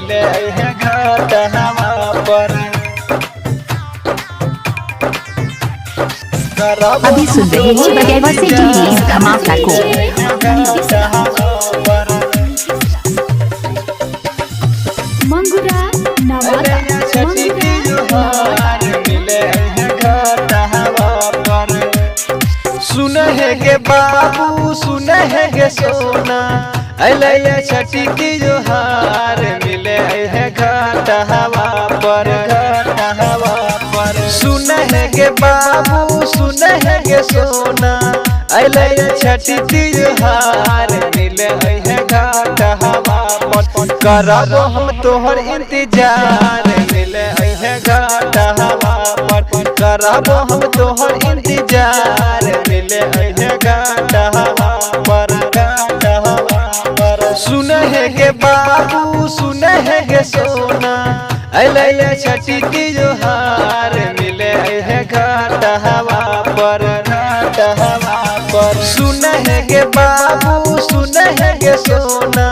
मिले है घाट हवा पर। अभी सुन रहे हैं बगैर से इस धमाका को। मंगुरा नवादा मिले है घाट हवा पर। सुन है गे बाबू सुन है गे सोना अले छठी की जोहार मिले है घाट हवा पर। घाट हवा पर सुन है गे बाबू सुन है गे सोना अले छठी की जोहार मिले है घाट हवा पर। करबो हम तोहर इंतजार मिले है घाट हवा पर। करबो हम तोहर इंतजार मिले है घाट हवा पर। घाट हवा पर सुन है गे बाबू सुन है गे सोना अले छठी की जोहार मिले है घाट हवा पर। घाट हवा पर सुन है गे बाबू सुन है गे सोना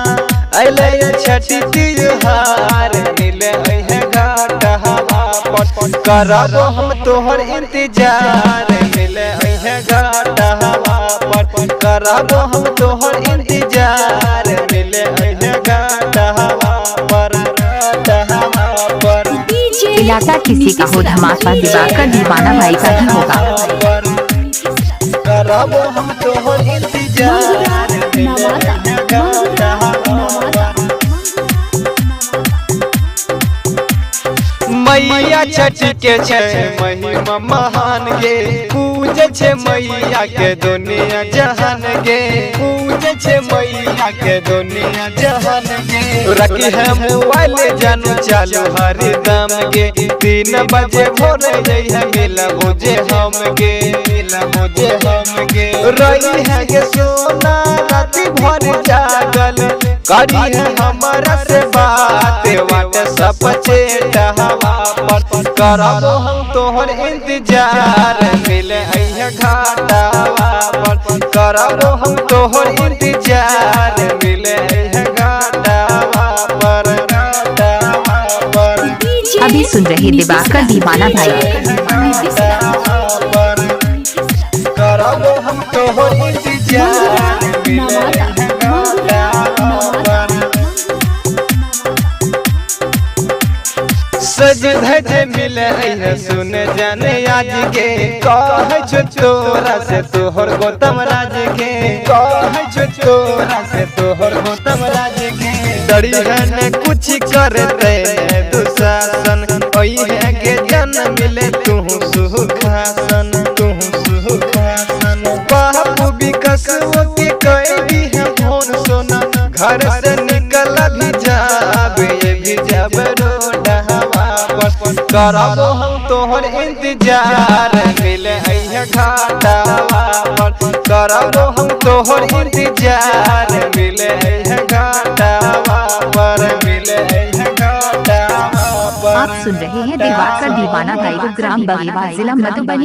अले छठी की जोहार मिले है घाट हवा पर। करबो हम तोहर इंतजार मिले है घाट हवा पर। करबो हम तोहर इंतजार मिले है घाट हवा पर। घाट हवा पर इलाका किसी का हो धमाका दिवाकर दीवाना भाई का भी होगा। करबो हम तोहर इंतजार मिले है घाट हवा पर। मैया छठ के छे महिमा महान गे पूजे छे मैया के दुनिया जहान गे। पूजे छे मैया के दुनिया जहान गे। रखी है मोबाइल जानू चालू हरदम गे। 3 बजे भोर जई है मिला मुझे हम गे। मिला मुझे हम गे। रही है गे सोना राती भर जागल करी है हमारा से बात व्हाट्सएप चैट हवा पर। करबो हम तोहर इंतजार मिले है घाट हवा पर। करबो हम तोहर इंतजार मिले है घाट हवा पर। घाट हवा पर अभी सुन रहे दिवाकर दीवाना भाई। करबो हम तोहर इंतजार मिले है घाट हवा पर। सज धज मिले है सुन जाने आज के कह छो तोरा से तोहर गौतम राज के। कह छो तोरा से तोहर गौतम राज के। डरी है कुछ करते दुशासन ओई है के जन मिले तू सुखासन। तू सुखासन बापू विकास के कई भी है फोन सोना घर से निकल भी जाब ये भी जब रोड हवा पर। करबो हम तोहर इंतजार मिले है घाट हवा पर। करबो हम तोहर इंतजार मिले है घाट हवा पर। मिले है घाट हवा पर। आप सुन रहे हैं दिवाकर दीवाना भाई को ग्राम बगेवा जिला मधुबनी।